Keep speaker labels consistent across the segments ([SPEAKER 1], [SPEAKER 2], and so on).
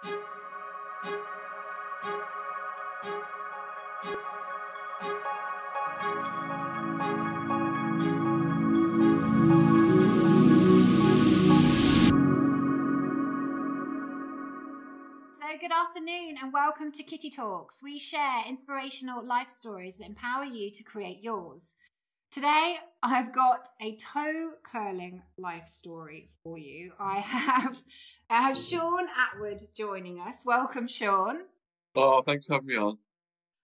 [SPEAKER 1] Good afternoon and welcome to Kitty Talks. We share inspirational life stories that empower you to create yours. Today, I've got a toe-curling life story for you. I have Shaun Attwood joining us. Welcome, Shaun.
[SPEAKER 2] Oh, thanks for having me on.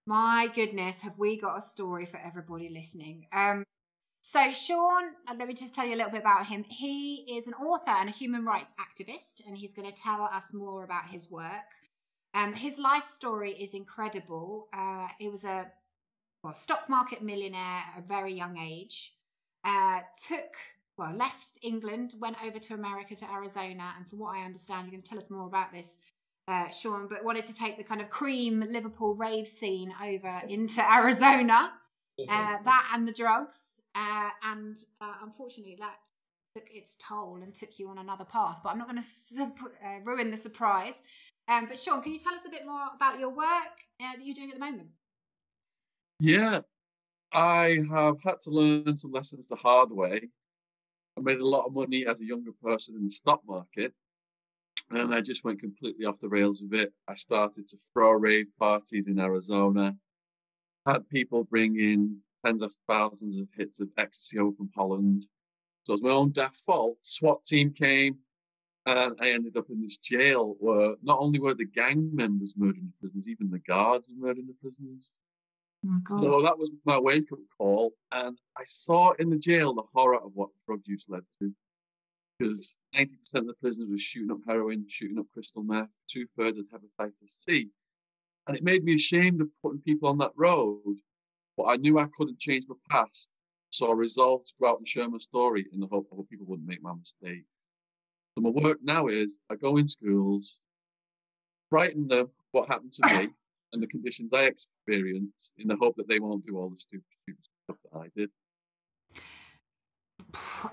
[SPEAKER 1] My goodness, have we got a story for everybody listening. So Shaun, let me just tell you a little bit about him. He is an author and a human rights activist, and he's going to tell us more about his work. His life story is incredible. He was a stock market millionaire at a very young age. Left England, went over to America, to Arizona, and from what I understand, you're going to tell us more about this, Shaun, but wanted to take the kind of cream Liverpool rave scene over into Arizona. That and the drugs, and unfortunately that took its toll and took you on another path, but I'm not going to ruin the surprise. But Shaun, can you tell us a bit more about your work that you're doing at the moment?
[SPEAKER 2] Yeah, I have had to learn some lessons the hard way. I made a lot of money as a younger person in the stock market, and I just went completely off the rails with it. I started to throw rave parties in Arizona, had people bring in tens of thousands of hits of ecstasy over from Holland. So it was my own daft fault. SWAT team came, and I ended up in this jail where not only were the gang members murdering the prisoners, even the guards were murdering the prisoners. Oh my God. So that was my wake-up call, and I saw in the jail the horror of what drug use led to. Because 90% of the prisoners were shooting up heroin, shooting up crystal meth, 2/3 of hepatitis C. And it made me ashamed of putting people on that road. But I knew I couldn't change my past, so I resolved to go out and share my story in the hope that people wouldn't make my mistake. So my work now is I go in schools, frighten them what happened to me and the conditions I experienced in the hope that they won't do all the stupid stuff that I did.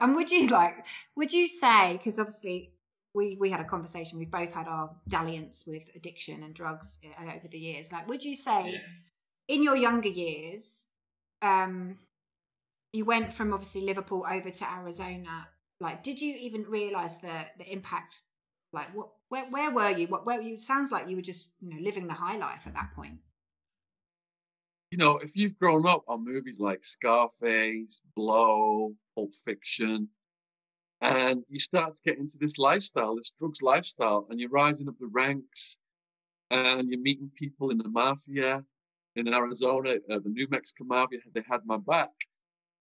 [SPEAKER 1] And would you say, because obviously we had a conversation, we've both had our dalliance with addiction and drugs over the years, would you say in your younger years, you went from obviously Liverpool over to Arizona, did you even realize the impact? Where were you? It sounds like you were just living the high life at that point.
[SPEAKER 2] If you've grown up on movies like Scarface, Blow, Pulp Fiction, and you start to get into this lifestyle, this drugs lifestyle, and you're rising up the ranks, and you're meeting people in the Mafia in Arizona, the New Mexico Mafia, they had my back.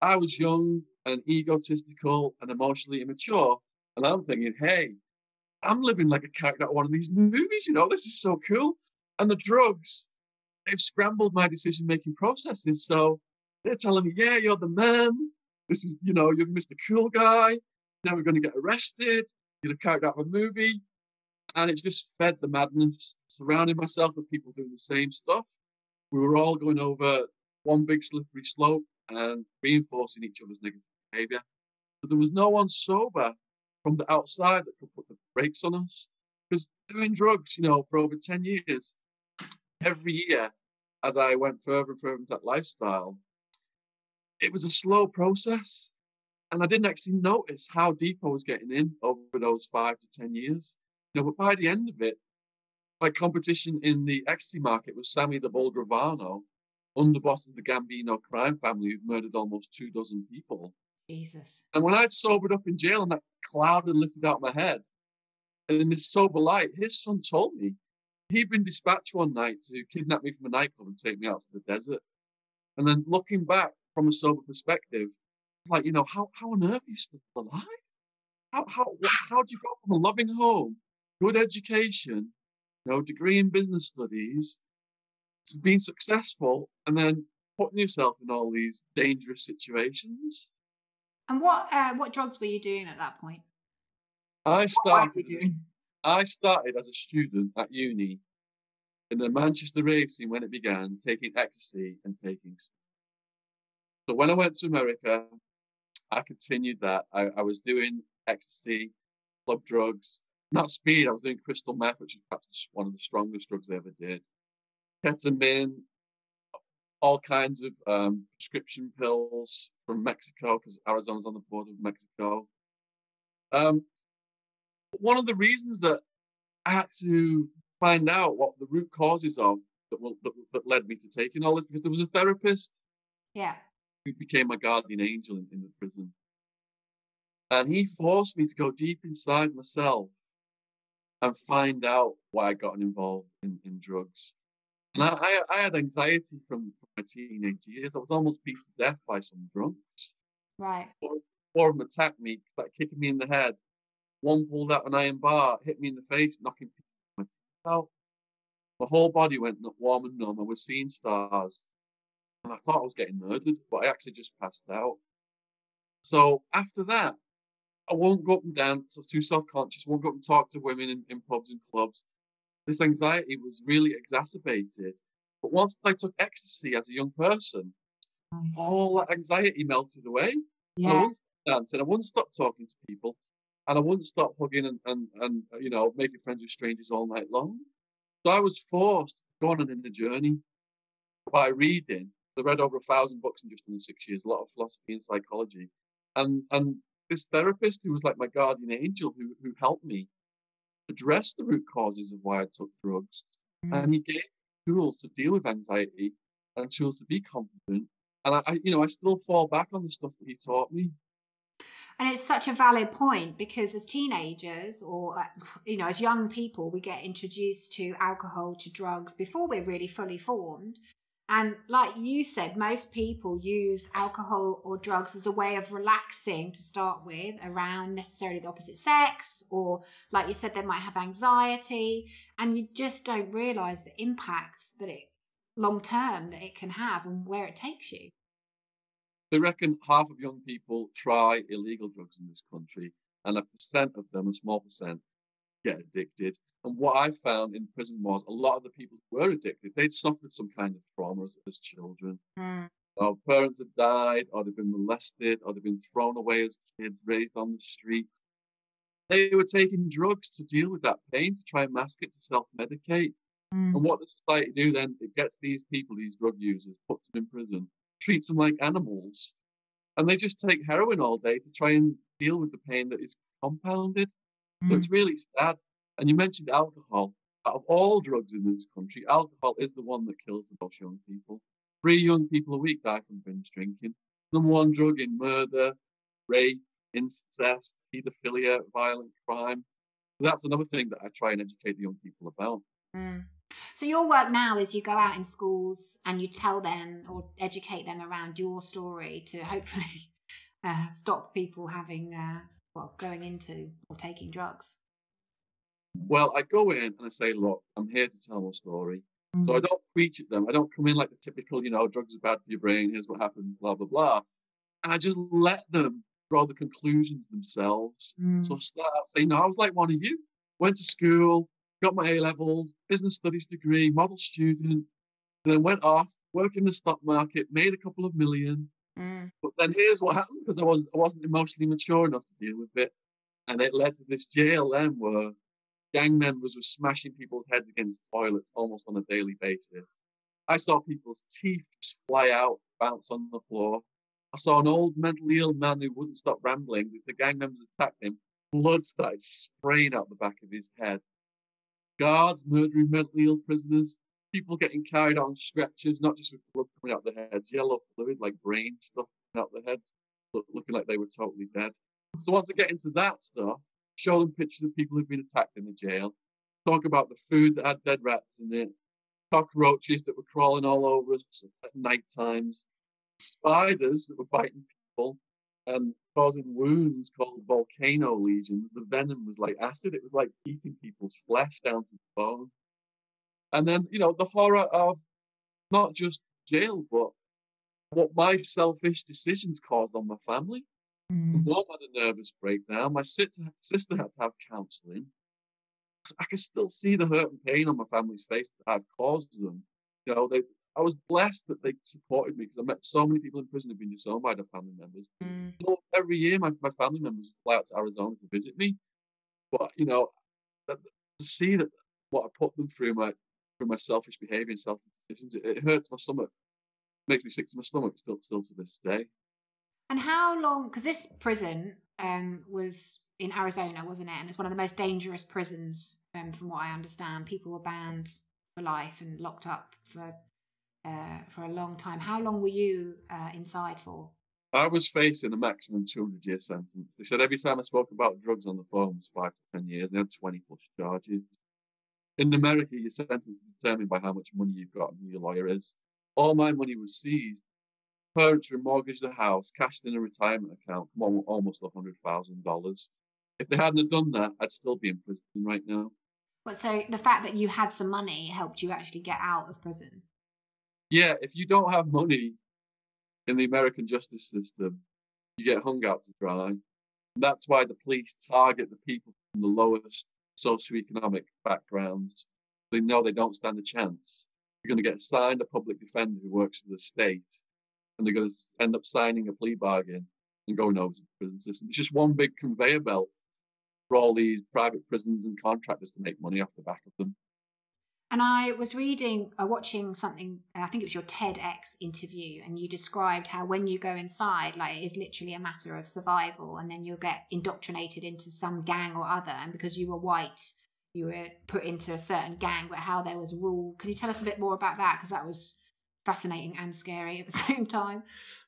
[SPEAKER 2] I was young and egotistical and emotionally immature, and I'm thinking, hey, I'm living like a character out of one of these movies, this is so cool. And the drugs, they've scrambled my decision-making processes. So they're telling me, yeah, you're the man. This is, you're Mr. Cool Guy. Now we're going to get arrested. You're the character out of a movie. And it just fed the madness, surrounding myself with people doing the same stuff. We were all going over one big slippery slope and reinforcing each other's negative behavior. But there was no one sober from the outside that could put the brakes on us. Because doing drugs, for over 10 years, every year, as I went further and further into that lifestyle, it was a slow process. And I didn't actually notice how deep I was getting in over those 5 to 10 years. But by the end of it, my competition in the ecstasy market was Sammy the Bull Gravano, underboss of the Gambino crime family who'd murdered almost 24 people.
[SPEAKER 1] Jesus.
[SPEAKER 2] And when I'd sobered up in jail and that cloud had lifted out my head, and in this sober light, his son told me he'd been dispatched one night to kidnap me from a nightclub and take me out to the desert. And then looking back from a sober perspective, it's like, how on earth are you still alive? How do you go from a loving home, good education, degree in business studies, to being successful and then putting yourself in all these dangerous situations?
[SPEAKER 1] And what drugs were you doing at that point?
[SPEAKER 2] I started as a student at uni in the Manchester rave scene when it began, taking ecstasy and taking. So when I went to America, I continued that. I was doing ecstasy, club drugs, Not speed. I was doing crystal meth, which is perhaps one of the strongest drugs I ever did. Ketamine, all kinds of prescription pills from Mexico, because Arizona's on the border of Mexico. One of the reasons that I had to find out what the root causes of that led me to taking all this, because there was a therapist who became my guardian angel in the prison. And he forced me to go deep inside myself and find out why I got involved in drugs. And I had anxiety from my teenage years. I was almost beat to death by some drunks.
[SPEAKER 1] Right.
[SPEAKER 2] Four of them attacked me, like kicking me in the head. One pulled out an iron bar, hit me in the face, knocking my teeth out. My whole body went warm and numb. I was seeing stars. And I thought I was getting murdered, but I actually just passed out. So after that, I won't go up and dance. I was too self-conscious. I won't go up and talk to women in pubs and clubs. This anxiety was really exacerbated. But once I took ecstasy as a young person, all that anxiety melted away.
[SPEAKER 1] Yeah.
[SPEAKER 2] And I wouldn't stop dancing. I wouldn't stop talking to people. And I wouldn't stop hugging and you know, making friends with strangers all night long. So I was forced to go on a journey by reading. I read over 1,000 books in just under 6 years, a lot of philosophy and psychology. And this therapist who was like my guardian angel, who helped me address the root causes of why I took drugs. And he gave me tools to deal with anxiety and tools to be confident. And I still fall back on the stuff that he taught me.
[SPEAKER 1] And it's such a valid point, because as teenagers or, as young people, we get introduced to alcohol, to drugs before we're really fully formed. And like you said, most people use alcohol or drugs as a way of relaxing to start with around necessarily the opposite sex, or like you said, they might have anxiety, and you just don't realize the impact that it long term that it can have and where it takes you.
[SPEAKER 2] They reckon half of young people try illegal drugs in this country, and 1% of them, a small percent, get addicted. And what I found in prison was a lot of the people who were addicted, they'd suffered some kind of trauma as children. Or parents had died, or they'd been molested, or they'd been thrown away as kids, raised on the street. They were taking drugs to deal with that pain, to try and mask it, to self-medicate. And what does society do then? It gets these people, these drug users, puts them in prison, treats them like animals. And they just take heroin all day to try and deal with the pain that is compounded. So it's really sad. And you mentioned alcohol. Out of all drugs in this country, alcohol is the one that kills the most young people. 3 young people a week die from binge drinking. Number one drug in murder, rape, incest, paedophilia, violent crime. So that's another thing that I try and educate the young people about.
[SPEAKER 1] So your work now is you go out in schools and you tell them or educate them around your story to hopefully stop people having, going into or taking drugs.
[SPEAKER 2] Well, I go in and I say, look, I'm here to tell my story. So I don't preach at them. I don't come in like the typical, drugs are bad for your brain. Here's what happens, blah, blah, blah. And I just let them draw the conclusions themselves. So I start out saying, I was like one of you. Went to school, got my A-levels, business studies degree, model student, and then went off, worked in the stock market, made a couple of million. But then here's what happened, because I wasn't emotionally mature enough to deal with it. And it led to this jail then where gang members were smashing people's heads against toilets almost on a daily basis. I saw people's teeth just fly out, bounce on the floor. I saw an old mentally ill man who wouldn't stop rambling. The gang members attacked him. Blood started spraying out the back of his head. Guards murdering mentally ill prisoners. People getting carried on stretchers, not just with blood coming out their heads, yellow fluid like brain stuff coming out their heads, looking like they were totally dead. So once I get into that stuff, show them pictures of people who've been attacked in the jail, talk about the food that had dead rats in it, cockroaches that were crawling all over us at night times, spiders that were biting people and causing wounds called volcano lesions. The venom was like acid. It was like eating people's flesh down to the bone. And then, the horror of not just jail, but what my selfish decisions caused on my family. My mom had a nervous breakdown. My sister had to have counselling. I can still see the hurt and pain on my family's face that I've caused them. I was blessed that they supported me, because I met so many people in prison who've been disowned by their family members. Every year, my family members fly out to Arizona to visit me. But, that to see that what I put them through my selfish behaviour and selfish decisions, it hurts my stomach. Makes me sick to my stomach still to this day.
[SPEAKER 1] And how long? Because this prison was in Arizona, wasn't it? And it's one of the most dangerous prisons, from what I understand. People were banned for life and locked up for a long time. How long were you inside for?
[SPEAKER 2] I was facing a maximum 200-year sentence. They said every time I spoke about drugs on the phone was 5 to 10 years. They had 20 plus charges. In America, your sentence is determined by how much money you've got and who your lawyer is. All my money was seized. Parents remortgaged the house, cashed in a retirement account, almost $100,000. If they hadn't have done that, I'd still be in prison right now.
[SPEAKER 1] But so the fact that you had some money helped you actually get out of prison?
[SPEAKER 2] Yeah, if you don't have money in the American justice system, you get hung out to dry. And that's why the police target the people from the lowest socioeconomic backgrounds. They know they don't stand a chance. You're going to get assigned a public defender who works for the state, and they're going to end up signing a plea bargain and going over to the prison system. It's just one big conveyor belt for all these private prisons and contractors to make money off the back of them.
[SPEAKER 1] And I was watching something, I think it was your TEDx interview, and you described how when you go inside, like, it is literally a matter of survival, and then you'll get indoctrinated into some gang or other, and because you were white, you were put into a certain gang, but how there was rule. Can you tell us a bit more about that? Because that was fascinating and scary at the same time.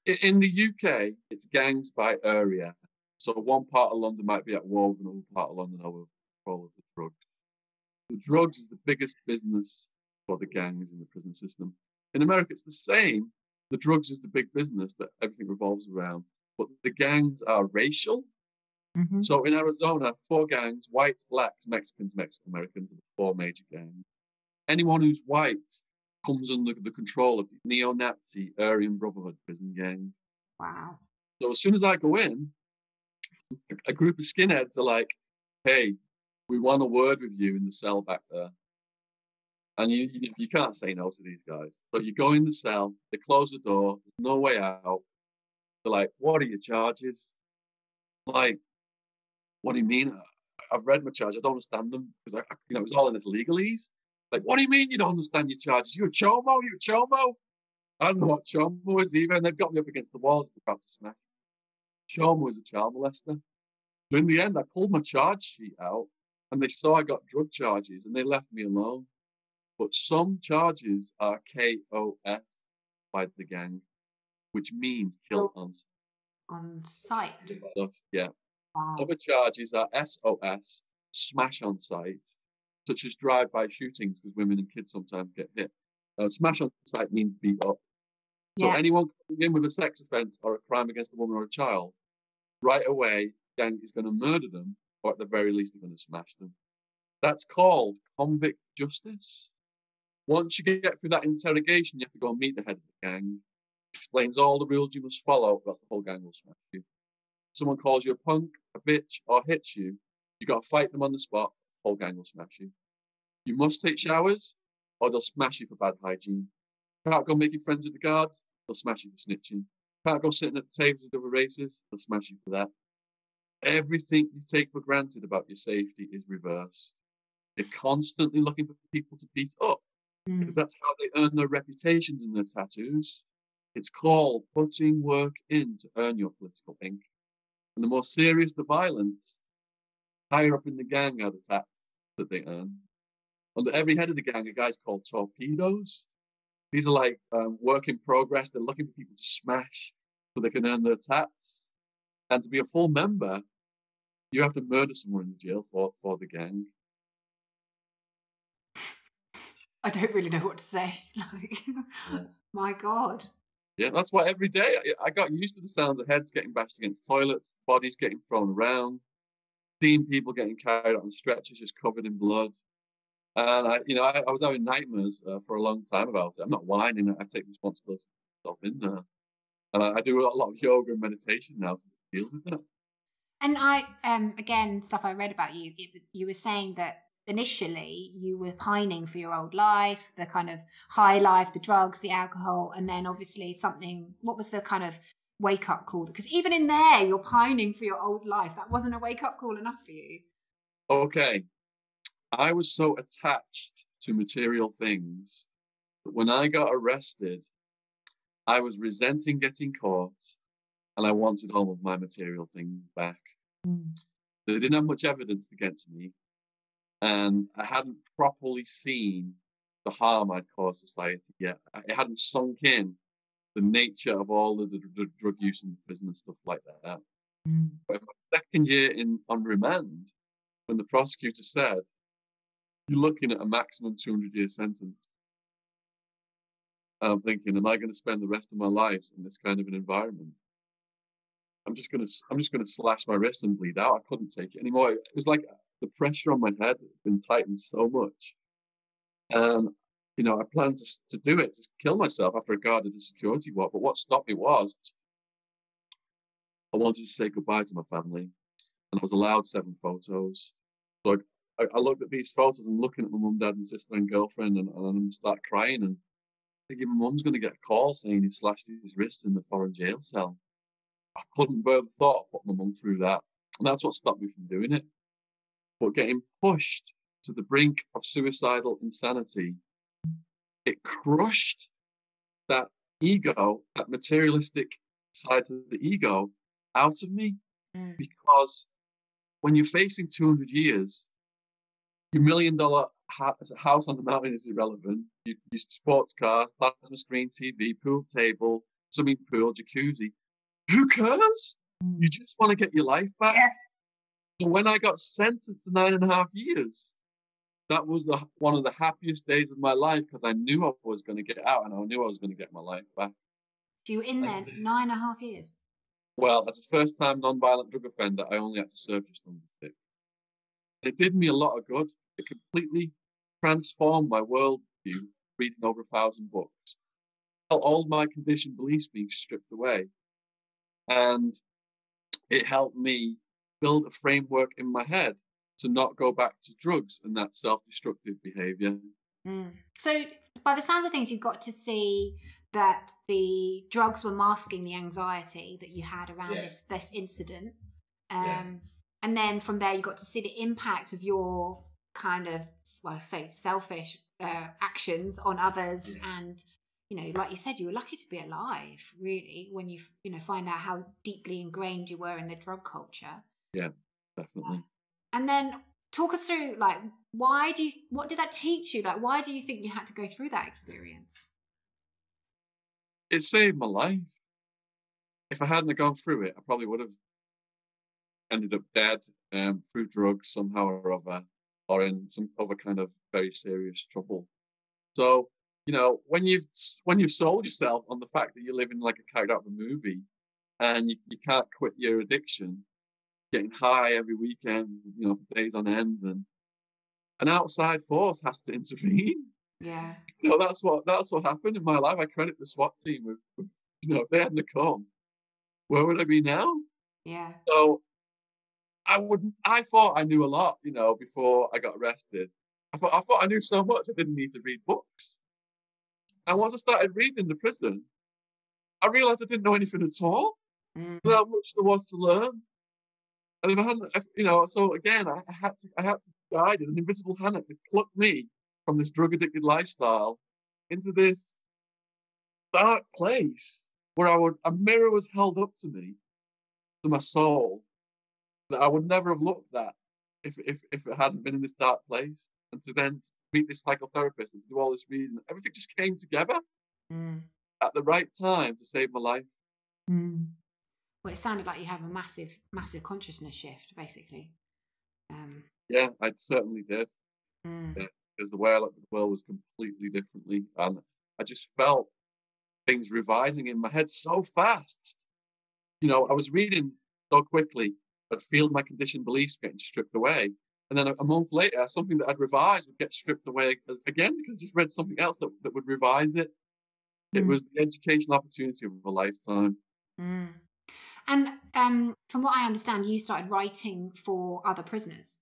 [SPEAKER 2] In the UK, it's gangs by area. So one part of London might be at war with another part of London over control of the drugs. The drugs is the biggest business for the gangs in the prison system. In America, it's the same. The drugs is the big business that everything revolves around. But the gangs are racial. Mm-hmm. So in Arizona, 4 gangs: whites, blacks, Mexicans, Mexican Americans, are the 4 major gangs. Anyone who's white comes under the control of the neo-Nazi Aryan Brotherhood prison gang.
[SPEAKER 1] Wow.
[SPEAKER 2] So as soon as I go in, a group of skinheads are like, hey, we want a word with you in the cell back there. And you can't say no to these guys. So you go in the cell, they close the door, there's no way out. They're like, what are your charges? Like, what do you mean? I've read my charges, I don't understand them, because it's all in its legalese. Like, what do you mean you don't understand your charges? You a chomo? You a chomo? I don't know what chomo is either, and they've got me up against the walls about to smash. Chomo is a child molester. So in the end, I pulled my charge sheet out, and they saw I got drug charges, and they left me alone. But some charges are KOS by the gang, which means kill on
[SPEAKER 1] sight.
[SPEAKER 2] Yeah. Wow. Other charges are SOS, smash on sight, such as drive-by shootings, because women and kids sometimes get hit. Smash on sight means beat up. So anyone coming in with a sex offence or a crime against a woman or a child, right away, gang is going to murder them, or at the very least, they're going to smash them. That's called convict justice. Once you get through that interrogation, you have to go and meet the head of the gang. Explains all the rules you must follow, else the whole gang will smash you. Someone calls you a punk, a bitch, or hits you, you got to fight them on the spot, the whole gang will smash you. You must take showers, or they'll smash you for bad hygiene. Can't go making friends with the guards, they'll smash you for snitching. Can't go sitting at the tables with other races, they'll smash you for that. Everything you take for granted about your safety is reversed. You're constantly looking for people to beat up, because that's how they earn their reputations and their tattoos. It's called putting work in to earn your political ink. And the more serious the violence, higher up in the gang are the tats that they earn. Under every head of the gang are guys called torpedoes. These are like work in progress. They're looking for people to smash so they can earn their tats. And to be a full member, you have to murder someone in the jail for the gang.
[SPEAKER 1] I don't really know what to say. My God.
[SPEAKER 2] Yeah, that's why every day I got used to the sounds of heads getting bashed against toilets, bodies getting thrown around, seeing people getting carried out on stretchers just covered in blood. And I was having nightmares for a long time about it. I'm not whining. I take responsibility for myself in there. And I do a lot of yoga and meditation now to deal with that.
[SPEAKER 1] And I, again, stuff I read about you, you were saying that initially you were pining for your old life, the kind of high life, the drugs, the alcohol, and then obviously what was the kind of wake up call? Because even in there, you're pining for your old life. That wasn't a wake up call enough for you.
[SPEAKER 2] Okay. I was so attached to material things that when I got arrested, I was resenting getting caught and I wanted all of my material things back.
[SPEAKER 1] Mm.
[SPEAKER 2] They didn't have much evidence against me, and I hadn't properly seen the harm I'd caused society yet. It hadn't sunk in the nature of all of the drug use in the prison and stuff like that.
[SPEAKER 1] Mm.
[SPEAKER 2] But in my second year on remand, when the prosecutor said, "You're looking at a maximum 200-year sentence," and I'm thinking, am I going to spend the rest of my life in this kind of an environment? I'm just gonna slash my wrist and bleed out. I couldn't take it anymore. It was like the pressure on my head had been tightened so much. I planned to do it, to kill myself after I guarded the security wall. But what stopped me was I wanted to say goodbye to my family, and I was allowed 7 photos. So I looked at these photos and looking at my mum, dad, and sister and girlfriend, and I start crying and thinking my mum's going to get a call saying he slashed his wrist in the foreign jail cell. I couldn't bear the thought of putting my mum through that, and that's what stopped me from doing it. But getting pushed to the brink of suicidal insanity, it crushed that ego, that materialistic side of the ego out of me. Because when you're facing 200 years, your $1 million house on the mountain is irrelevant. Your sports cars, plasma screen TV, pool table, swimming pool, jacuzzi. Who cares? You just want to get your life back.
[SPEAKER 1] Yeah.
[SPEAKER 2] So when I got sentenced to 9.5 years, that was one of the happiest days of my life, because I knew I was going to get out and I knew I was going to get my life back.
[SPEAKER 1] So you were in there 9.5 years?
[SPEAKER 2] Well, as a first-time non-violent drug offender, I only had to serve just under 6. It did me a lot of good. It completely transformed my worldview, reading over 1,000 books. All my conditioned beliefs being stripped away. And it helped me build a framework in my head to not go back to drugs and that self-destructive behavior.
[SPEAKER 1] So by the sounds of things, you got to see that the drugs were masking the anxiety that you had around this incident. And then from there, you got to see the impact of your kind of, selfish actions on others. And, like you said, you were lucky to be alive, really, when you find out how deeply ingrained you were in the drug culture.
[SPEAKER 2] Yeah, definitely.
[SPEAKER 1] And then talk us through, what did that teach you? Why do you think you had to go through that experience?
[SPEAKER 2] It saved my life. If I hadn't gone through it, I probably would have ended up dead through drugs somehow or other, or in some other kind of very serious trouble. So, when you've sold yourself on the fact that you're living like a character out of a movie, and you can't quit your addiction, getting high every weekend, for days on end, and an outside force has to intervene.
[SPEAKER 1] Yeah.
[SPEAKER 2] That's what happened in my life. I credit the SWAT team with if they hadn't come, where would I be now?
[SPEAKER 1] Yeah.
[SPEAKER 2] So I thought I knew a lot, before I got arrested. I thought I knew so much I didn't need to read books. And once I started reading in the prison, I realized I didn't know anything at all. How much there was to learn. And if I hadn't, so again, I had to guide it. An invisible hand had to pluck me from this drug-addicted lifestyle into this dark place where a mirror was held up to me, to my soul, that I would never have looked at if it hadn't been in this dark place. And to then meet this psychotherapist and to do all this reading, everything just came together at the right time to save my life.
[SPEAKER 1] Well, it sounded like you have a massive, massive consciousness shift, basically.
[SPEAKER 2] Yeah, I certainly did. Yeah, because the way I looked at the world was completely differently. And I just felt things revising in my head so fast. I was reading so quickly, I'd feel my conditioned beliefs getting stripped away. And then a month later, something that I'd revised would get stripped away again, because I just read something else that would revise it. It was the educational opportunity of a lifetime.
[SPEAKER 1] And from what I understand, you started writing for other prisoners.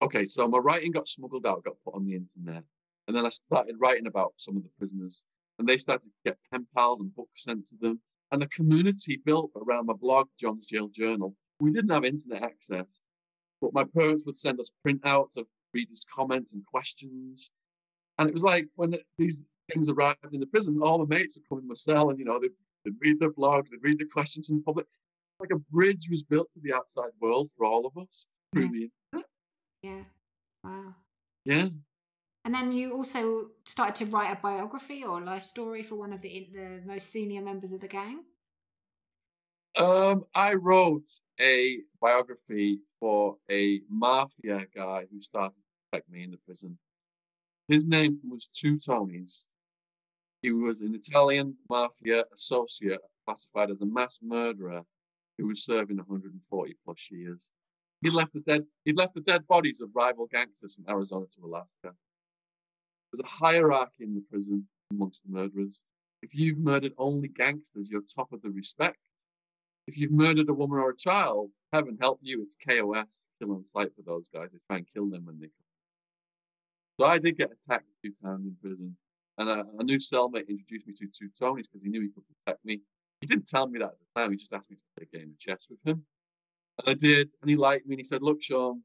[SPEAKER 2] Okay, so my writing got smuggled out, got put on the internet. And then I started writing about some of the prisoners. And they started to get pen pals and books sent to them. And the community built around my blog, John's Jail Journal. We didn't have internet access, but my parents would send us printouts of read his comments and questions. And it was like when these things arrived in the prison, all the mates would come in my cell and, they'd read their blogs, they'd read the questions from the public. Like a bridge was built to the outside world for all of us through the internet.
[SPEAKER 1] Yeah. Wow.
[SPEAKER 2] Yeah.
[SPEAKER 1] And then you also started to write a biography or a life story for one of the most senior members of the gang.
[SPEAKER 2] I wrote a biography for a mafia guy who started to protect me in the prison. His name was Two Tonys. He was an Italian mafia associate classified as a mass murderer who was serving 140 plus years. He'd left the dead bodies of rival gangsters from Arizona to Alaska. There's a hierarchy in the prison amongst the murderers. If you've murdered only gangsters, you're top of the respect. If you've murdered a woman or a child, heaven help you, it's KOS, kill on sight for those guys. They try and kill them when they come. So I did get attacked a few times in prison. And a new cellmate introduced me to Two Tonys because he knew he could protect me. He didn't tell me that at the time. He just asked me to play a game of chess with him. And I did. And he liked me. And he said, look, Shaun,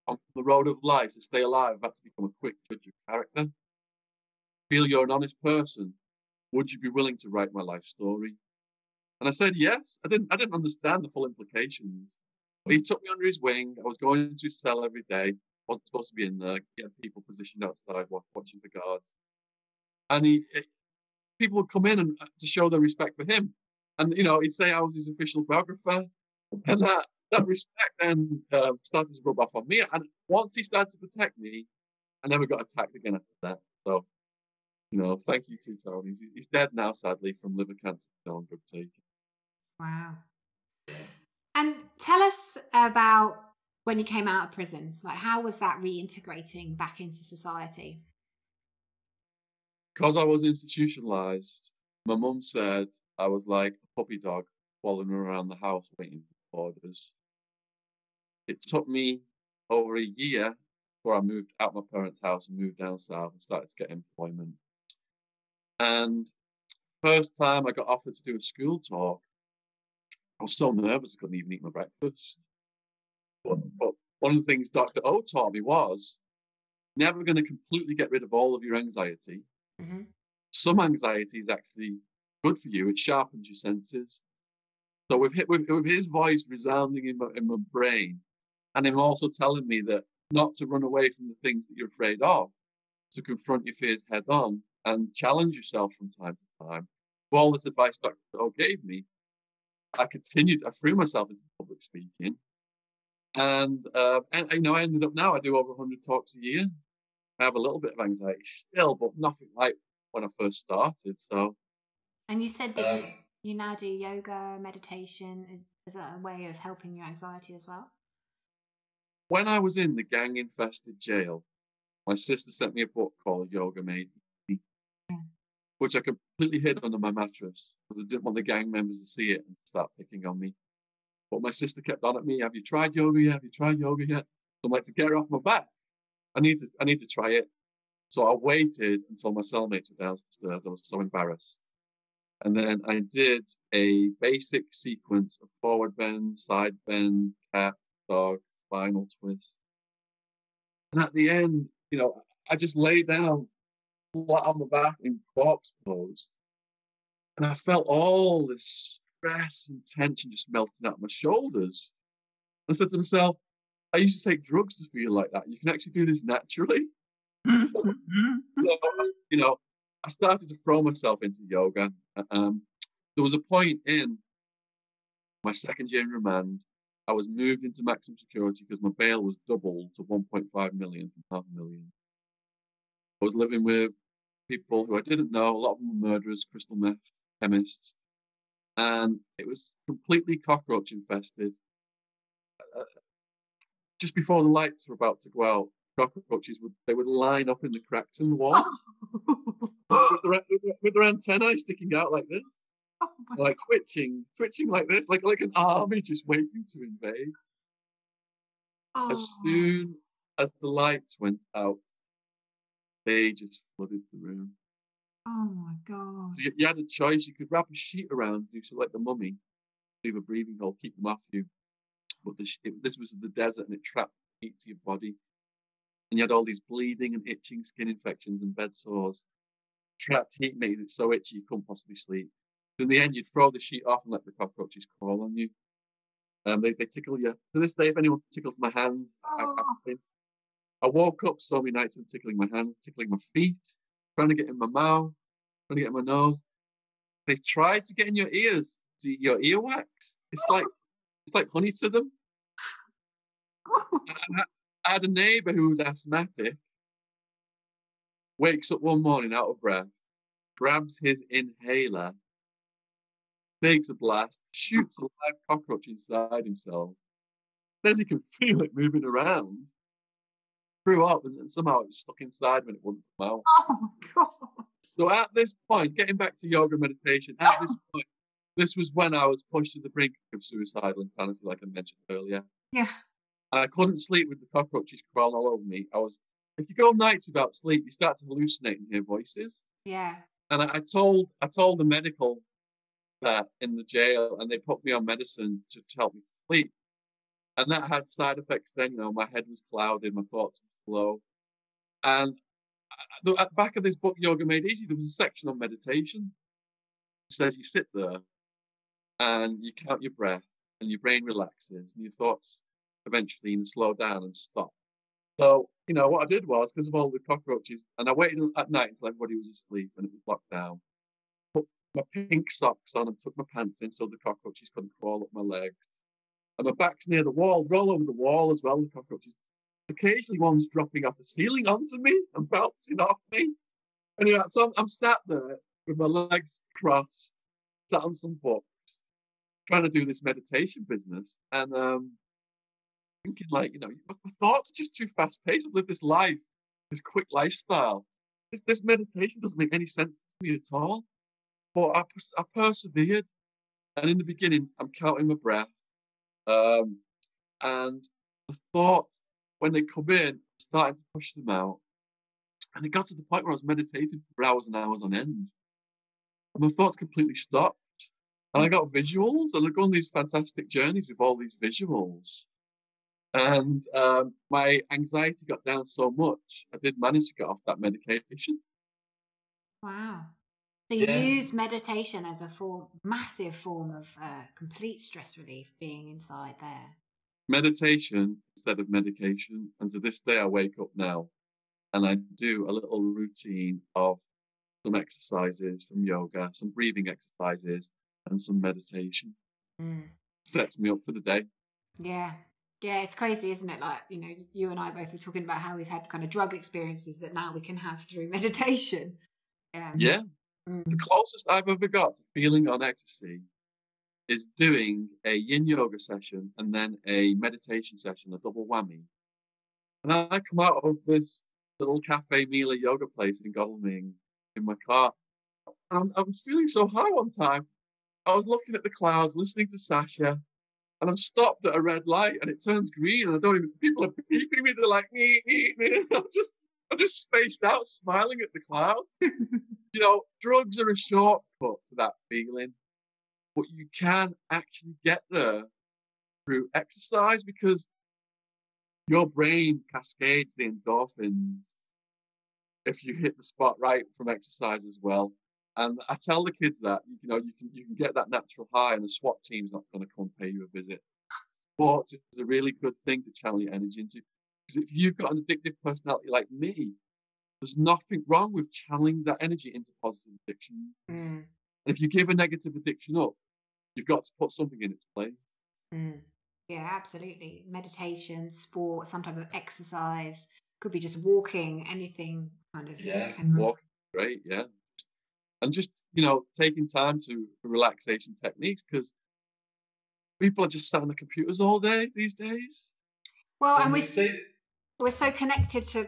[SPEAKER 2] on the road of life, to stay alive, I've had to become a quick judge of character. Feel you're an honest person. Would you be willing to write my life story? And I said, yes. I didn't understand the full implications. But he took me under his wing. I was going to his cell every day. I wasn't supposed to be in there. He had people positioned outside watching the guards. And people would come in and to show their respect for him. And, he'd say I was his official biographer. And that respect then started to rub off on me. And once he started to protect me, I never got attacked again after that. So, thank you, Two Tonys. He's dead now, sadly, from liver cancer and drug taking.
[SPEAKER 1] Wow. And tell us about when you came out of prison. Like, how was that reintegrating back into society?
[SPEAKER 2] Because I was institutionalized, my mum said I was like a puppy dog following around the house waiting for orders. It took me over a year before I moved out of my parents' house and moved down south and started to get employment. And first time I got offered to do a school talk, I was so nervous I couldn't even eat my breakfast. But one of the things Dr. O taught me was never going to completely get rid of all of your anxiety. Mm-hmm. Some anxiety is actually good for you. It sharpens your senses. So with his voice resounding in my brain, and him also telling me that not to run away from the things that you're afraid of, to confront your fears head on and challenge yourself from time to time. With all this advice Dr. O gave me, I threw myself into public speaking. And I ended up now, I do over 100 talks a year. I have a little bit of anxiety still, but nothing like when I first started. So.
[SPEAKER 1] And you said that you now do yoga, meditation. Is that a way of helping your anxiety as well?
[SPEAKER 2] When I was in the gang-infested jail, my sister sent me a book called Yoga Made Easy, which I completely hid under my mattress because I didn't want the gang members to see it and start picking on me. But my sister kept on at me, have you tried yoga yet? Have you tried yoga yet? So I'm like, to get her off my back, I need to try it. So I waited until my cellmates were downstairs. I was so embarrassed. And then I did a basic sequence of forward bend, side bend, cat, dog, spinal twist. And at the end, I just lay down flat on my back in corpse pose. And I felt all this stress and tension just melting out my shoulders. I said to myself, I used to take drugs to feel like that. You can actually do this naturally. So, I started to throw myself into yoga. There was a point in my second year in remand, I was moved into maximum security because my bail was doubled to 1.5 million from 500,000. I was living with people who I didn't know. A lot of them were murderers, crystal meth chemists. And it was completely cockroach infested. Just before the lights were about to go out, cockroaches would line up in the cracks in the wall with their antennae sticking out like this, like twitching like this, like an army just waiting to invade. As soon as the lights went out, they just flooded the room.
[SPEAKER 1] Oh my God.
[SPEAKER 2] So you had a choice. You could wrap a sheet around you, so like the mummy, leave a breathing hole, keep them off you. But this was the desert and it trapped heat to your body. and you had all these bleeding and itching skin infections and bed sores. Trapped heat makes it so itchy you couldn't possibly sleep. In the end, you'd throw the sheet off and let the cockroaches crawl on you. They tickle you. To this day, if anyone tickles my hands, I woke up so many nights and tickling my hands, tickling my feet, trying to get in my mouth, trying to get in my nose. They tried to get in your ears, to your earwax. It's like honey to them. I had a neighbour who was asthmatic, wakes up one morning out of breath, grabs his inhaler, takes a blast, shoots a live cockroach inside himself, says he can feel it moving around, threw up, and somehow it was stuck inside when it wouldn't come out.
[SPEAKER 1] Oh my God.
[SPEAKER 2] So at this point, getting back to yoga meditation, at this point, this was when I was pushed to the brink of suicidal insanity, like I mentioned earlier.
[SPEAKER 1] Yeah.
[SPEAKER 2] And I couldn't sleep with the cockroaches crawling all over me. If you go nights without sleep, you start to hallucinate and hear voices.
[SPEAKER 1] Yeah.
[SPEAKER 2] And I told the medical in the jail, and they put me on medicine to help me to sleep. And that had side effects then, my head was clouded, my thoughts were slow. And at the back of this book, Yoga Made Easy, there was a section on meditation. It says you sit there and you count your breath and your brain relaxes and your thoughts eventually slow down and stop. So, what I did was, because of all the cockroaches, and I waited at night until everybody was asleep and it was locked down, put my pink socks on and took my pants in so the cockroaches couldn't crawl up my legs. And my back's near the wall, they're all over the wall as well, the cockroaches. Occasionally one's dropping off the ceiling onto me and bouncing off me. Anyway, so I'm sat there with my legs crossed, sat on some books, trying to do this meditation business. And thinking my thoughts are just too fast paced. I've lived this life, this quick lifestyle. This meditation doesn't make any sense to me at all. But I persevered. And in the beginning, I'm counting my breath. And the thoughts, when they come in, I'm starting to push them out. And it got to the point where I was meditating for hours and hours on end. And my thoughts completely stopped. And I got visuals, and I go on these fantastic journeys with all these visuals. And my anxiety got down so much, I did manage to get off that medication.
[SPEAKER 1] Wow. So you use meditation as a massive form of complete stress relief, being inside there.
[SPEAKER 2] Meditation instead of medication. And to this day, I wake up now and I do a little routine of some exercises from yoga, some breathing exercises, and some meditation. Sets me up for the day.
[SPEAKER 1] Yeah. Yeah, it's crazy, isn't it? Like, you and I both were talking about how we've had kind of drug experiences that now we can have through meditation.
[SPEAKER 2] Yeah. The closest I've ever got to feeling on ecstasy is doing a yin yoga session and then a meditation session, a double whammy. And I come out of this little cafe Mila yoga place in Godalming in my car. And I was feeling so high one time. I was looking at the clouds, listening to Sasha, and I'm stopped at a red light and it turns green and people are beeping me, they're like, me. I'm just spaced out, smiling at the clouds. Drugs are a shortcut to that feeling, but you can actually get there through exercise because your brain cascades the endorphins if you hit the spot right from exercise as well. And I tell the kids that, you can get that natural high and the SWAT team's not going to come pay you a visit. Sports is a really good thing to channel your energy into. Because if you've got an addictive personality like me, there's nothing wrong with channeling that energy into positive addiction. And if you give a negative addiction up, you've got to put something in its place.
[SPEAKER 1] Yeah, absolutely. Meditation, sport, some type of exercise. Could be just walking, anything kind of.
[SPEAKER 2] Yeah, walking, great, yeah. And just, taking time for relaxation techniques because people are just sat on the computers all day these days.
[SPEAKER 1] Well, and we're so connected to,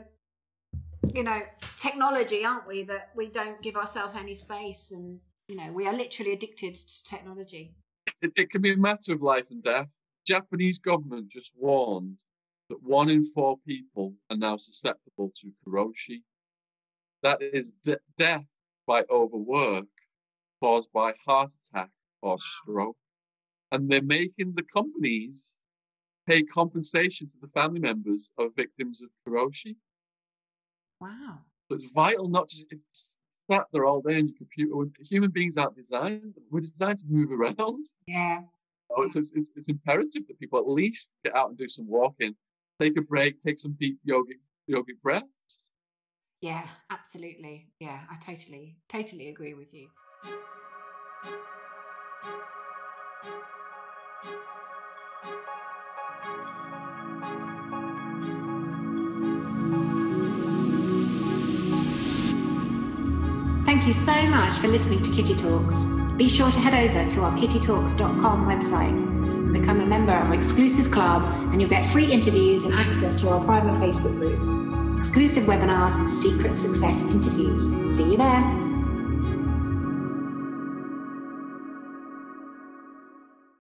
[SPEAKER 1] technology, aren't we, that we don't give ourselves any space and, we are literally addicted to technology.
[SPEAKER 2] It can be a matter of life and death. Japanese government just warned that 1 in 4 people are now susceptible to karoshi. That is death by overwork caused by heart attack or stroke. And they're making the companies pay compensation to the family members of victims of karoshi.
[SPEAKER 1] Wow.
[SPEAKER 2] So it's vital not to just sat there all day on your computer. Human beings aren't designed. We're designed to move around.
[SPEAKER 1] Yeah.
[SPEAKER 2] It's imperative that people at least get out and do some walking, take a break, take some deep yogic breaths.
[SPEAKER 1] Yeah, absolutely. Yeah, I totally agree with you. Thank you so much for listening to Kitty Talks. Be sure to head over to our kittytalks.com website and become a member of our exclusive club, and you'll get free interviews and access to our private Facebook group, exclusive webinars and secret success interviews. See you there.